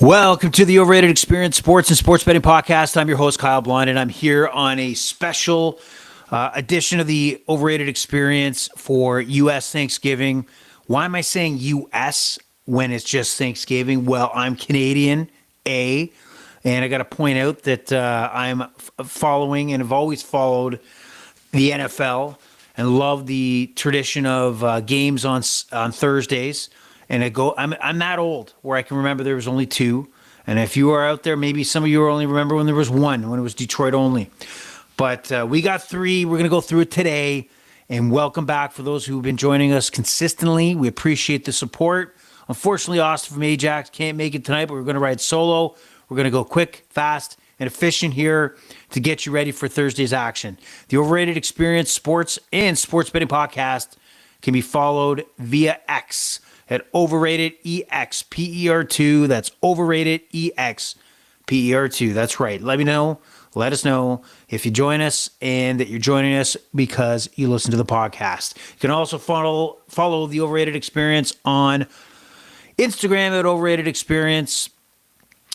Welcome to the Overrated Experience Sports and Sports Betting Podcast. I'm your host, Kyle Blond, and I'm here on a special edition of the Overrated Experience for U.S. Thanksgiving. Why am I saying U.S. when it's just Thanksgiving? Well, I'm Canadian, and I got to point out that I'm following and have always followed the NFL and love the tradition of games on Thursdays. And I'm that old where I can remember there was only two. And if you are out there, maybe some of you only remember when there was one, when it was Detroit only. But we got three. We're going to go through it today. And welcome back for those who've been joining us consistently. We appreciate the support. Unfortunately, Austin from Ajax can't make it tonight, but we're going to ride solo. We're going to go quick, fast, and efficient here to get you ready for Thursday's action. The Overrated Experience Sports and Sports Betting Podcast can be followed via X at Overrated EXPER2. That's Overrated EXPER2. That's right. Let us know if you join us and that you're joining us because you listen to the podcast. You can also follow the Overrated Experience on Instagram at Overrated Experience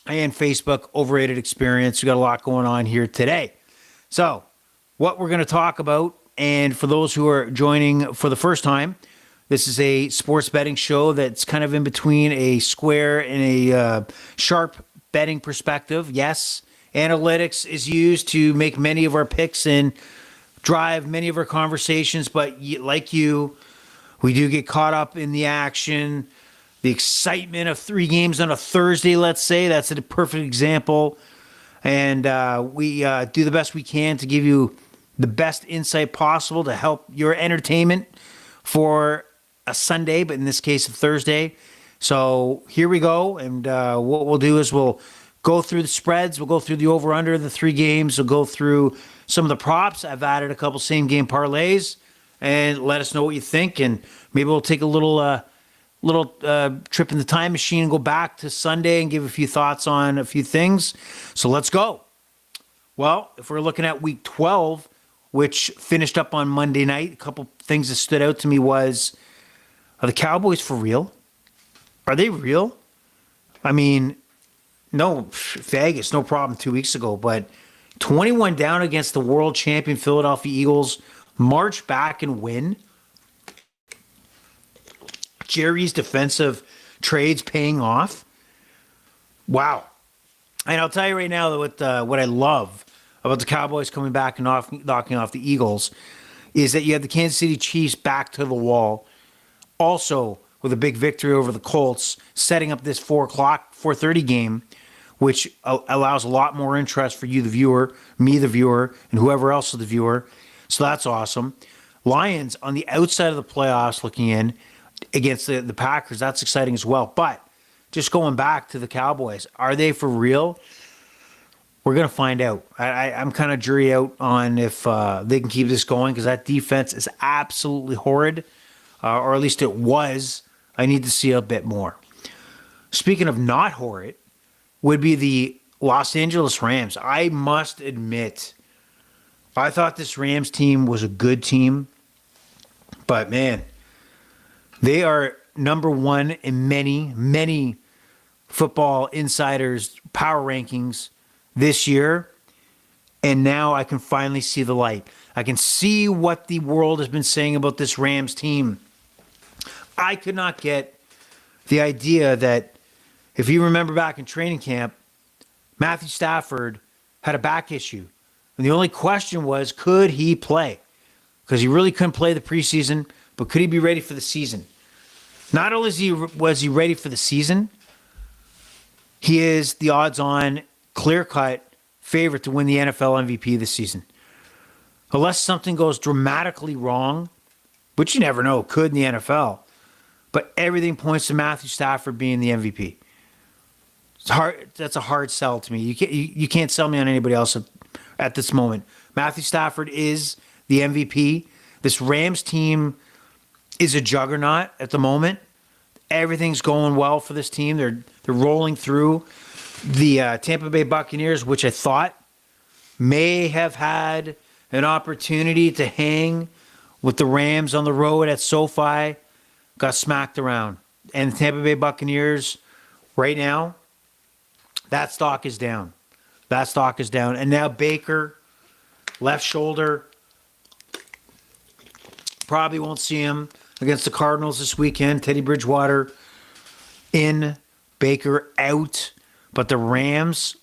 and Facebook Overrated Experience. We got a lot going on here today. So, what we're going to talk about, and for those who are joining for the first time, this is a sports betting show that's kind of in between a square and a sharp betting perspective. Yes, analytics is used to make many of our picks and drive many of our conversations, but like you, we do get caught up in the action, the excitement of three games on a Thursday, let's say. That's a perfect example. And we do the best we can to give you the best insight possible to help your entertainment for a Sunday, but in this case, a Thursday. So here we go. And what we'll do is we'll go through the spreads. We'll go through the over-under of the three games. We'll go through some of the props. I've added a couple same-game parlays. And let us know what you think. And maybe we'll take a little trip in the time machine and go back to Sunday and give a few thoughts on a few things. So let's go. Well, if we're looking at week 12, which finished up on Monday night, a couple things that stood out to me was, are the Cowboys for real? Are they real? I mean, no, Vegas, no problem 2 weeks ago, but 21 down against the world champion Philadelphia Eagles, march back and win. Jerry's defensive trades paying off. Wow. And I'll tell you right now that what I love about the Cowboys coming back and knocking off the Eagles is that you have the Kansas City Chiefs back to the wall. Also, with a big victory over the Colts, setting up this 4:30 game, which allows a lot more interest for you, the viewer, me, the viewer, and whoever else is the viewer. So that's awesome. Lions on the outside of the playoffs looking in against the Packers. That's exciting as well. But just going back to the Cowboys, are they for real? We're going to find out. I'm kind of jury out on if they can keep this going because that defense is absolutely horrid. Or at least it was. I need to see a bit more. Speaking of not horrid, would be the Los Angeles Rams. I must admit, I thought this Rams team was a good team. But man, they are number one in many football insiders' power rankings this year. And now I can finally see the light. I can see what the world has been saying about this Rams team. I could not get the idea that, if you remember back in training camp, Matthew Stafford had a back issue. And the only question was, could he play? Because he really couldn't play the preseason, but could he be ready for the season? Not only was he ready for the season, he is the odds-on, clear-cut favorite to win the NFL MVP this season. Unless something goes dramatically wrong, which you never know, could in the NFL. But everything points to Matthew Stafford being the MVP. It's hard. That's a hard sell to me. You can't sell me on anybody else at this moment. Matthew Stafford is the MVP. This Rams team is a juggernaut at the moment. Everything's going well for this team. They're rolling through. The Tampa Bay Buccaneers, which I thought may have had an opportunity to hang with the Rams on the road at SoFi, got smacked around. And the Tampa Bay Buccaneers right now That stock is down. That stock is down. And now Baker, left shoulder. Probably won't see him against the Cardinals this weekend. Teddy Bridgewater in, Baker out. But the Rams,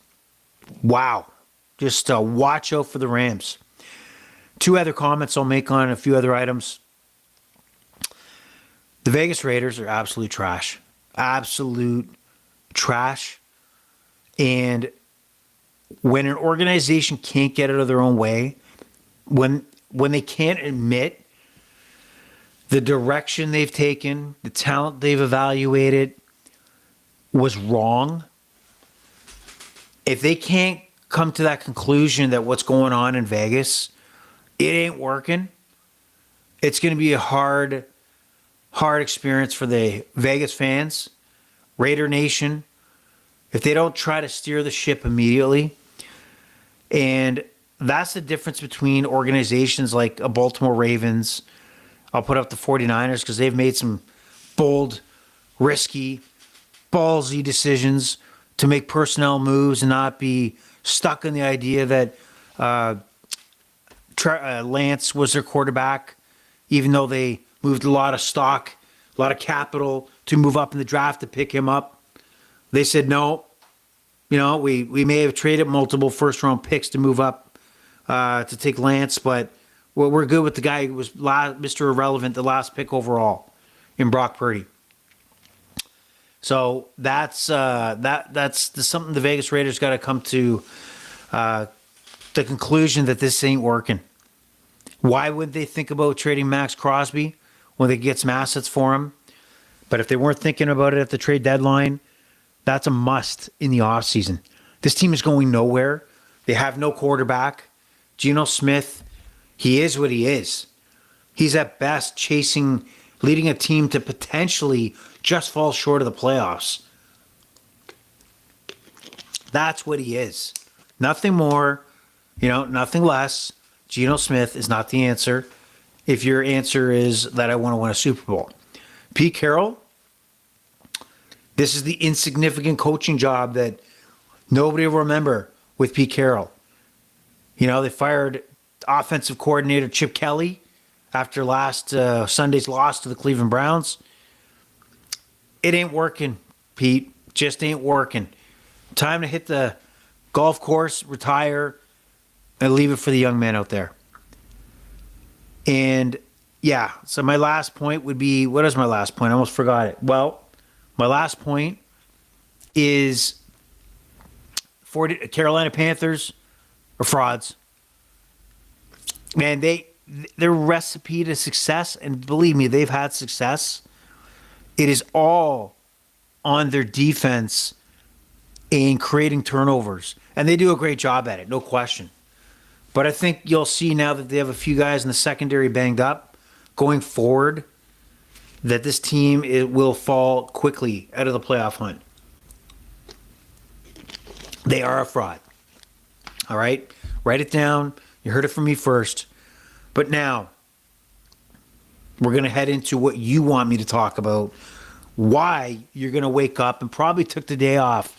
wow. Just watch out for the Rams. Two other comments I'll make on a few other items. The Vegas Raiders are absolute trash. Absolute trash. And when an organization can't get out of their own way, when they can't admit the direction they've taken, the talent they've evaluated was wrong, if they can't come to that conclusion that what's going on in Vegas, it ain't working, it's going to be a hard experience for the Vegas fans, Raider Nation, if they don't try to steer the ship immediately. And that's the difference between organizations like a Baltimore Ravens. I'll put up the 49ers because they've made some bold, risky, ballsy decisions to make personnel moves and not be stuck in the idea that Lance was their quarterback, even though they moved a lot of stock, a lot of capital to move up in the draft to pick him up. They said, no, we may have traded multiple first-round picks to move up to take Lance, but we're good with the guy who was Mr. Irrelevant, the last pick overall in Brock Purdy. So that's something the Vegas Raiders got to come to the conclusion that this ain't working. Why would they think about trading Max Crosby when they get some assets for him? But if they weren't thinking about it at the trade deadline, that's a must in the offseason. This team is going nowhere. They have no quarterback. Geno Smith, he is what he is. He's at best leading a team to potentially just fall short of the playoffs. That's what he is. Nothing more, nothing less. Geno Smith is not the answer if your answer is that I want to win a Super Bowl. Pete Carroll, this is the insignificant coaching job that nobody will remember with Pete Carroll. They fired offensive coordinator Chip Kelly after last Sunday's loss to the Cleveland Browns. It ain't working, Pete. Just ain't working. Time to hit the golf course, retire, and leave it for the young men out there. And yeah, so my last point would be, what is my last point? I almost forgot it. Well, my last point is Carolina Panthers are frauds. Man, their recipe to success, and believe me, they've had success. It is all on their defense and creating turnovers. And they do a great job at it, no question. But I think you'll see now that they have a few guys in the secondary banged up going forward that this team will fall quickly out of the playoff hunt. They are a fraud. All right? Write it down. You heard it from me first. But now, we're going to head into what you want me to talk about. Why you're going to wake up and probably took the day off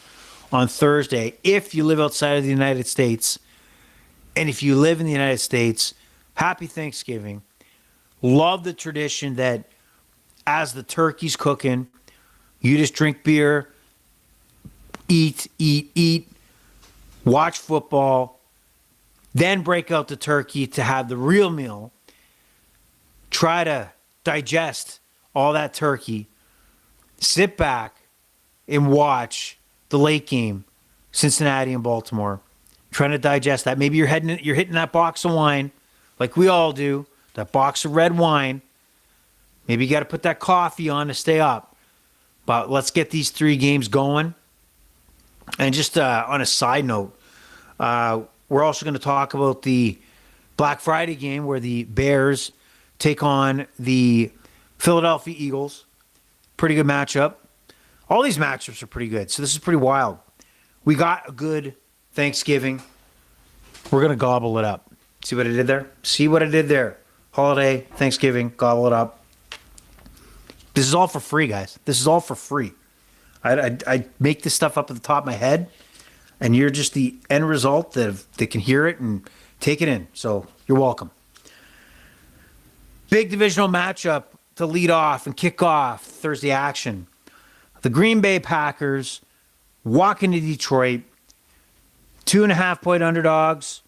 on Thursday if you live outside of the United States. And if you live in the United States, happy Thanksgiving. Love the tradition that as the turkey's cooking, you just drink beer, eat, watch football, then break out the turkey to have the real meal. Try to digest all that turkey. Sit back and watch the late game, Cincinnati and Baltimore. Trying to digest that. Maybe you're hitting that box of wine like we all do, that box of red wine. Maybe you got to put that coffee on to stay up. But let's get these 3 games going. And just on a side note, we're also going to talk about the Black Friday game where the Bears take on the Philadelphia Eagles. Pretty good matchup. All these matchups are pretty good, so this is pretty wild. We got a good Thanksgiving. We're going to gobble it up. See what I did there? See what I did there? Holiday, Thanksgiving, gobble it up. This is all for free, guys. This is all for free. I make this stuff up at the top of my head, and you're just the end result that can hear it and take it in. So you're welcome. Big divisional matchup to lead off and kick off Thursday action. The Green Bay Packers walk into Detroit, 2.5-point underdogs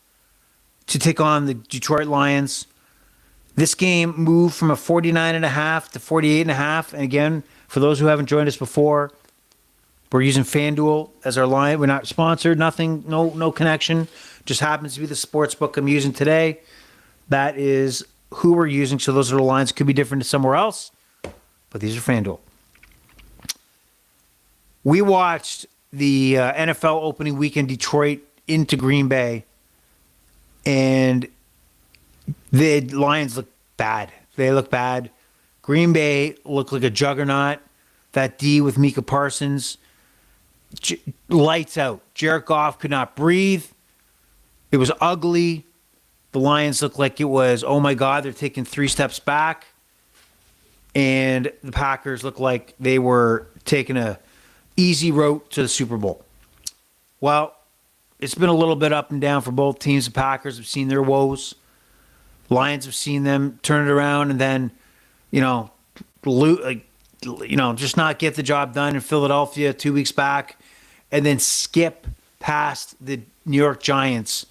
to take on the Detroit Lions. This game moved from a 49.5 to 48.5. And again, for those who haven't joined us before, we're using FanDuel as our line. We're not sponsored, nothing, no connection. Just happens to be the sports book I'm using today. That is who we're using. So those are the lines. Could be different to somewhere else, but these are FanDuel. We watched the NFL opening weekend, Detroit into Green Bay, and the Lions look bad. They look bad. Green Bay looked like a juggernaut. That D with Micah Parsons, lights out. Jared Goff could not breathe. It was ugly. The Lions looked like it was, oh my God, they're taking 3 steps back. And the Packers looked like they were taking a easy route to the Super Bowl. Well, it's been a little bit up and down for both teams. The Packers have seen their woes. Lions have seen them turn it around and then, just not get the job done in Philadelphia 2 weeks back, and then skip past the New York Giants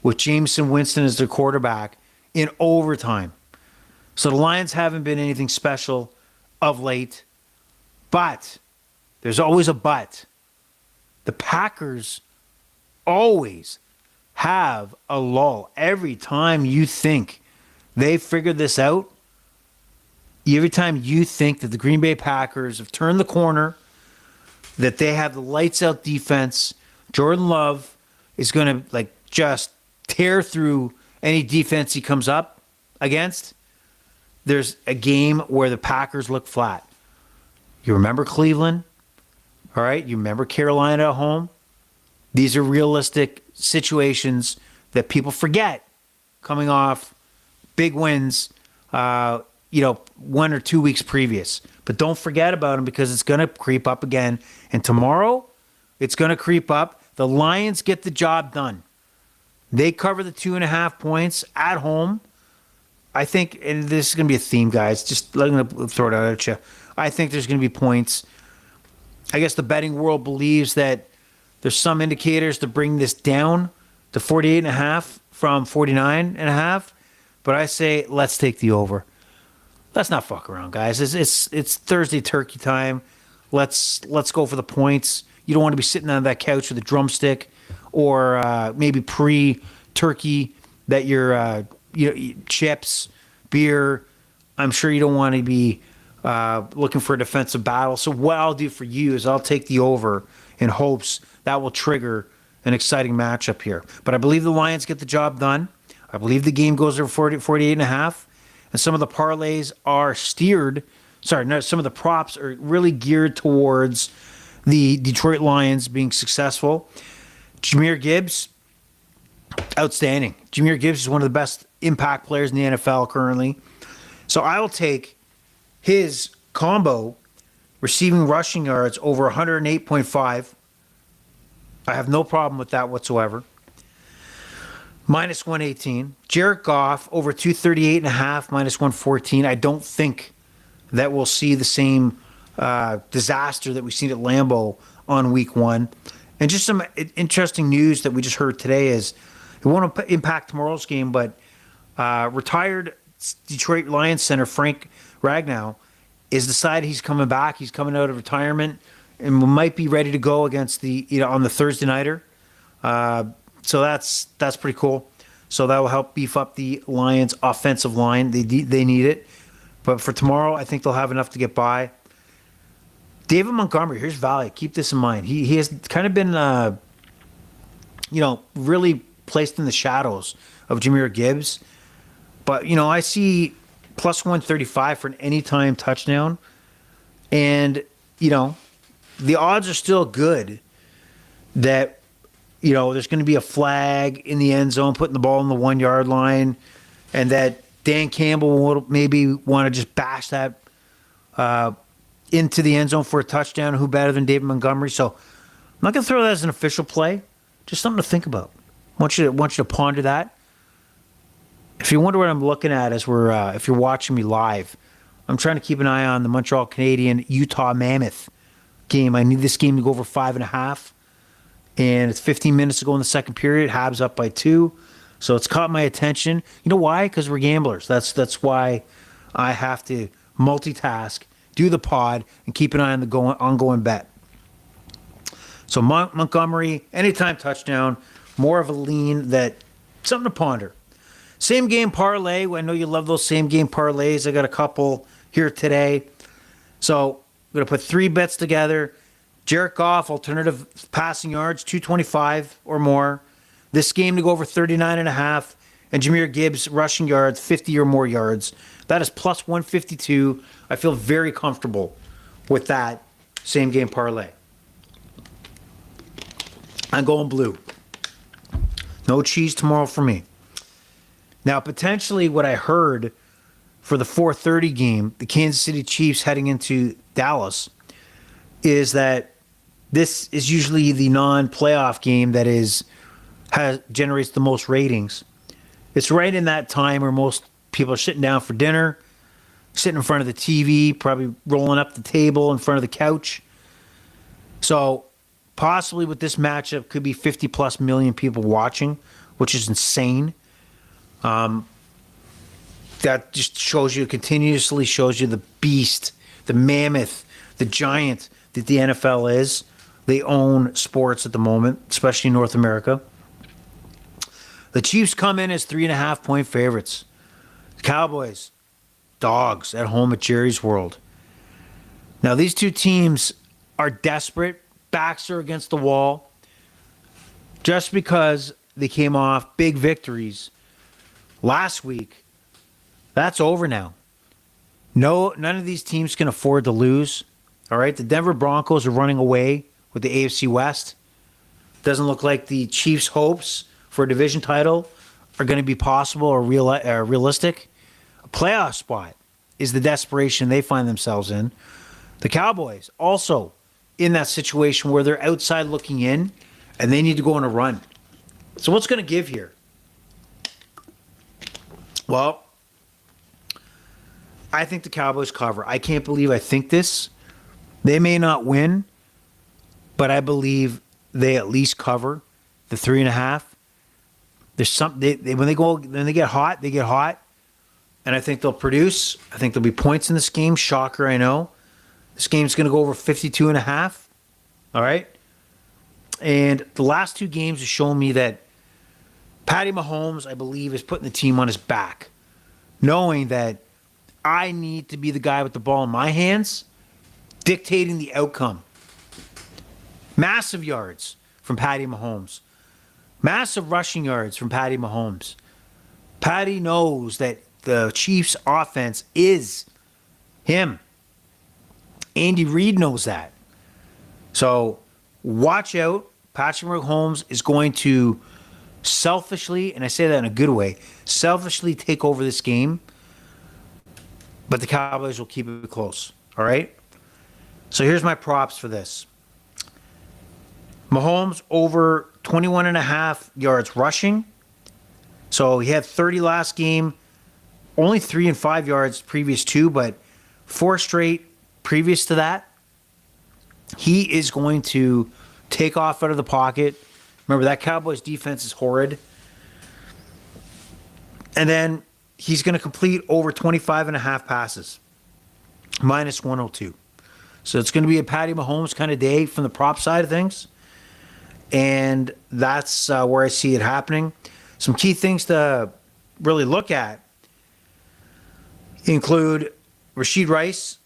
with Jameson Winston as their quarterback in overtime. So the Lions haven't been anything special of late, but there's always a but. The Packers always have a lull. Every time you think they figured this out, every time you think that the Green Bay Packers have turned the corner, that they have the lights out defense, Jordan Love is going to just tear through any defense he comes up against, there's a game where the Packers look flat. You remember Cleveland? All right, you remember Carolina at home? These are realistic situations that people forget coming off big wins, 1 or 2 weeks previous. But don't forget about them because it's going to creep up again. And tomorrow, it's going to creep up. The Lions get the job done. They cover the 2.5 points at home. I think, and this is going to be a theme, guys. Just let me throw it out at you. I think there's going to be points. I guess the betting world believes that there's some indicators to bring this down to 48.5 from 49.5. But I say, let's take the over. Let's not fuck around, guys. It's Thursday turkey time. Let's go for the points. You don't want to be sitting on that couch with a drumstick or maybe pre-turkey that you're chips, beer. I'm sure you don't want to be looking for a defensive battle. So what I'll do for you is I'll take the over in hopes that will trigger an exciting matchup here. But I believe the Lions get the job done. I believe the game goes over 48.5. And some of the parlays are some of the props are really geared towards the Detroit Lions being successful. Jahmyr Gibbs, outstanding. Jahmyr Gibbs is one of the best impact players in the NFL currently. So I will take his combo receiving rushing yards over 108.5. I have no problem with that whatsoever. Minus 118. Jared Goff over 238.5, minus 114. I don't think that we'll see the same disaster that we've seen at Lambeau on week 1. And just some interesting news that we just heard today is it won't impact tomorrow's game, but retired Detroit Lions center Frank Ragnow is decided he's coming back. He's coming out of retirement and might be ready to go against on the Thursday nighter. So that's pretty cool. So that will help beef up the Lions' offensive line. They need it. But for tomorrow, I think they'll have enough to get by. David Montgomery, here's value. Keep this in mind. He has kind of been, really placed in the shadows of Jahmyr Gibbs. But, I see plus 135 for an anytime touchdown. And, the odds are still good that, there's going to be a flag in the end zone, putting the ball on the 1 yard line, and that Dan Campbell will maybe want to just bash that into the end zone for a touchdown. Who better than David Montgomery? So I'm not going to throw that as an official play, Just something to think about. Want you to ponder that. If you wonder what I'm looking at as if you're watching me live, I'm trying to keep an eye on the Montreal Canadian Utah Mammoth game. I need this game to go over 5.5. And it's 15 minutes to go in the second period. Habs up by 2. So it's caught my attention. You know why? Because we're gamblers. That's why I have to multitask, do the pod, and keep an eye on the ongoing bet. So Montgomery, anytime touchdown, more of a lean, that something to ponder. Same game parlay. I know you love those same game parlays. I got a couple here today. So I'm going to put 3 bets together. Jared Goff, alternative passing yards, 225 or more. This game to go over 39.5. And Jahmyr Gibbs, rushing yards, 50 or more yards. That is plus 152. I feel very comfortable with that same game parlay. I'm going blue. No cheese tomorrow for me. Now, potentially what I heard for the 4:30 game, the Kansas City Chiefs heading into Dallas, is that this is usually the non-playoff game that generates the most ratings. It's right in that time where most people are sitting down for dinner, sitting in front of the TV, probably rolling up the table in front of the couch. So possibly with this matchup could be 50 plus million people watching, which is insane. That just continuously shows you the beast, the mammoth, the giant that the NFL is. They own sports at the moment, especially in North America. The Chiefs come in as 3.5-point favorites. The Cowboys, dogs at home at Jerry's World. Now, these two teams are desperate. Backs are against the wall. Just because they came off big victories last week, that's over now. No, none of these teams can afford to lose. All right, the Denver Broncos are running away with the AFC West. Doesn't look like the Chiefs' hopes for a division title are going to be possible or realistic. A playoff spot is the desperation they find themselves in. The Cowboys also in that situation where they're outside looking in and they need to go on a run. So what's going to give here? Well, I think the Cowboys cover. I can't believe I think this. They may not win, but I believe they at least cover the 3.5. There's something when they get hot, they get hot, and I think they'll produce. I think there'll be points in this game. Shocker, I know. This game's going to go over 52.5. All right, and the last 2 games have shown me that Patty Mahomes, I believe, is putting the team on his back, knowing that I need to be the guy with the ball in my hands, dictating the outcome. Massive yards from Patty Mahomes. Massive rushing yards from Patty Mahomes. Patty knows that the Chiefs' offense is him. Andy Reid knows that. So watch out. Patrick Mahomes is going to selfishly, and I say that in a good way, selfishly take over this game. But the Cowboys will keep it close. All right? So here's my props for this. Mahomes over 21.5 yards rushing. So he had 30 last game. Only 3 and 5 yards previous 2, but 4 straight previous to that. He is going to take off out of the pocket. Remember, that Cowboys defense is horrid. And then he's going to complete over 25.5 passes. Minus 102. So it's going to be a Patty Mahomes kind of day from the prop side of things. And that's where I see it happening. Some key things to really look at include Rashid Rice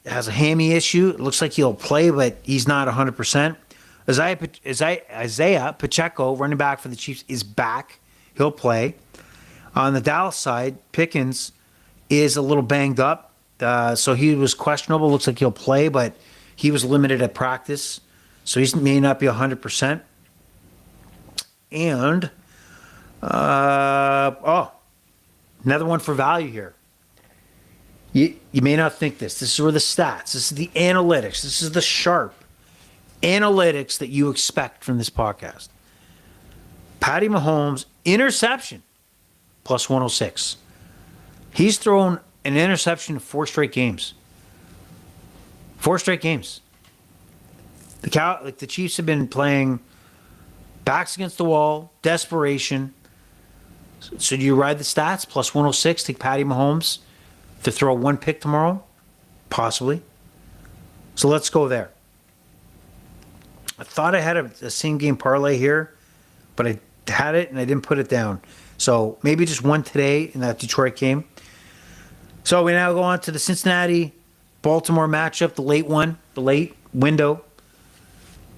has a hammy issue. It looks like he'll play, but he's not 100%. Isaiah Pacheco, running back for the Chiefs, is back. He'll play. On the Dallas side, Pickens is a little banged up. So he was questionable. Looks like he'll play, but he was limited at practice. So he may not be 100%. And, another one for value here. You may not think this. This is where the stats, this is the analytics, this is the sharp analytics that you expect from this podcast. Patty Mahomes, interception, plus 106. He's thrown an interception in 4 straight games. 4 straight games. The Chiefs have been playing backs against the wall, desperation. So do you ride the stats? Plus 106, take Patty Mahomes to throw one pick tomorrow? Possibly. So let's go there. I thought I had a same game parlay here, but I had it and I didn't put it down. So maybe just one today in that Detroit game. So we now go on to the Cincinnati-Baltimore matchup, the late window.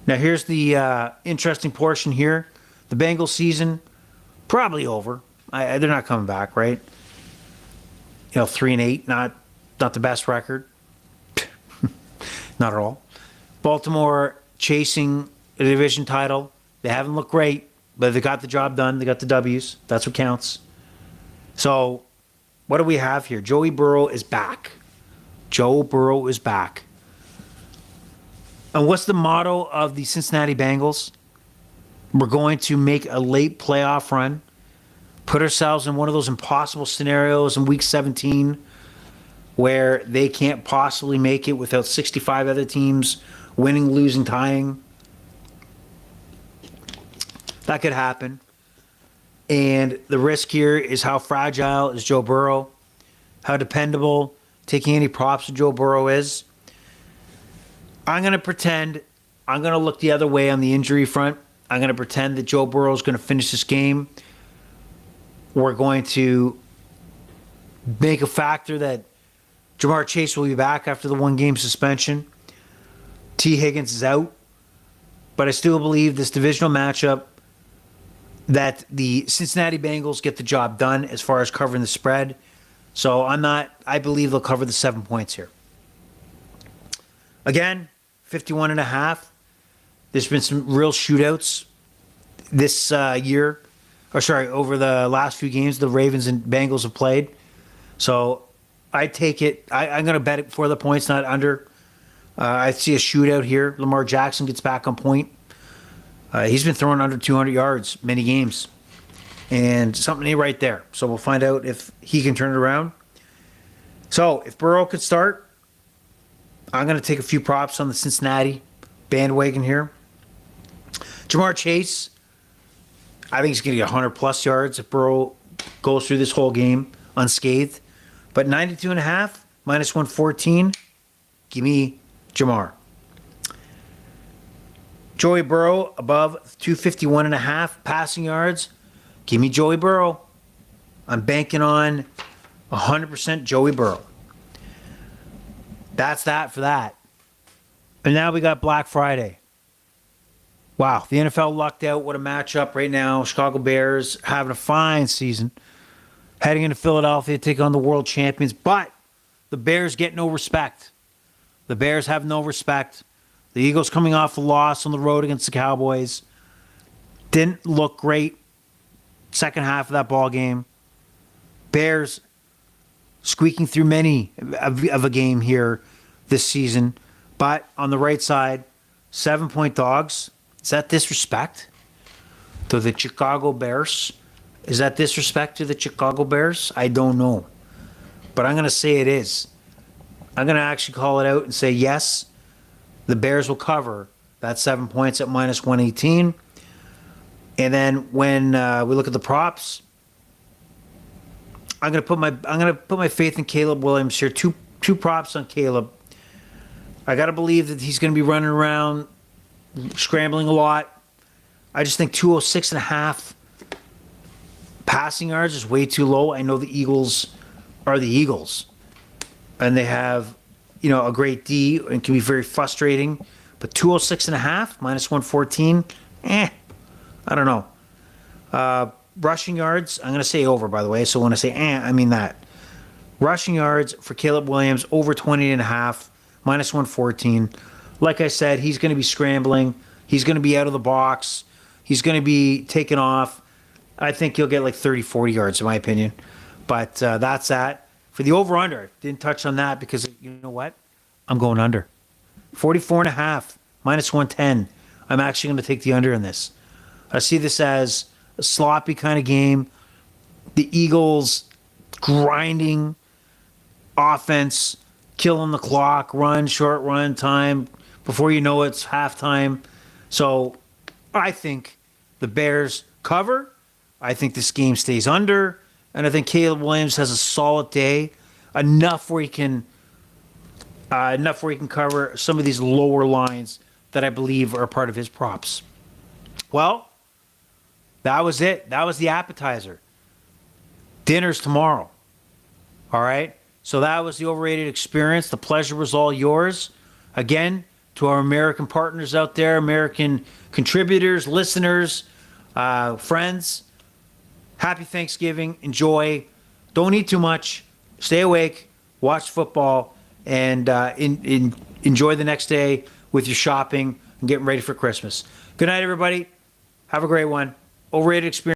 Now here's the interesting portion here. The Bengals season, probably over. They're not coming back, right? 3-8, not the best record. Not at all. Baltimore chasing a division title. They haven't looked great, but they got the job done. They got the W's. That's what counts. So what do we have here? Joey Burrow is back. Joe Burrow is back. And what's the motto of the Cincinnati Bengals? We're going to make a late playoff run, put ourselves in one of those impossible scenarios in Week 17 where they can't possibly make it without 65 other teams winning, losing, tying. That could happen. And the risk here is how fragile is Joe Burrow, how dependable taking any props to Joe Burrow is. I'm going to look the other way on the injury front. I'm going to pretend that Joe Burrow is going to finish this game. We're going to make a factor that Ja'Marr Chase will be back after the one-game suspension. T. Higgins is out. But I still believe this divisional matchup that the Cincinnati Bengals get the job done as far as covering the spread. So I believe they'll cover the 7 points here. Again, 51.5. There's been some real shootouts this year. Over the last few games the Ravens and Bengals have played. So I take it. I'm going to bet it for the points, not under. I see a shootout here. Lamar Jackson gets back on point. He's been throwing under 200 yards many games. And something ain't right there. So we'll find out if he can turn it around. So if Burrow could start, I'm going to take a few props on the Cincinnati bandwagon here. Ja'Marr Chase, I think he's going to get 100-plus yards if Burrow goes through this whole game unscathed. But 92.5, minus 114, give me Ja'Marr. Joey Burrow above 251.5 passing yards, give me Joey Burrow. I'm banking on 100% Joey Burrow. That's that for that. And now we got Black Friday. Wow, the NFL lucked out. What a matchup right now. Chicago Bears having a fine season. Heading into Philadelphia to take on the world champions. But the Bears get no respect. The Bears have no respect. The Eagles coming off a loss on the road against the Cowboys. Didn't look great second half of that ball game. Bears squeaking through many of a game here this season. But on the right side, 7-point dogs. Is that disrespect to the Chicago Bears? Is that disrespect to the Chicago Bears? I don't know. But I'm going to say it is. I'm going to actually call it out and say, yes, the Bears will cover that 7 points at minus 118. And then when we look at the props, I'm going to put my faith in Caleb Williams here. Two props on Caleb. I got to believe that he's going to be running around, scrambling a lot. I just think 206.5 passing yards is way too low. I know the Eagles are the Eagles, and they have, a great D and can be very frustrating. But 206.5 minus 114, I don't know. Rushing yards, I'm going to say over, by the way. So when I say I mean that. Rushing yards for Caleb Williams over 20.5, minus 114. Like I said, he's going to be scrambling. He's going to be out of the box. He's going to be taken off. I think he'll get like 30, 40 yards, in my opinion. But that's that. For the over-under, didn't touch on that because, you know what? I'm going under. 44.5, minus 110. I'm actually going to take the under in this. I see this as a sloppy kind of game. The Eagles grinding offense, killing the clock, short run time. Before you know it, it's halftime. So I think the Bears cover. I think this game stays under. And I think Caleb Williams has a solid day, enough where he can cover some of these lower lines that I believe are part of his props. Well, that was it. That was the appetizer. Dinner's tomorrow. All right? So that was the Overrated Experience. The pleasure was all yours. Again, to our American partners out there, American contributors, listeners, friends, happy Thanksgiving. Enjoy. Don't eat too much. Stay awake. Watch football. And enjoy the next day with your shopping and getting ready for Christmas. Good night, everybody. Have a great one. Overrated Experience.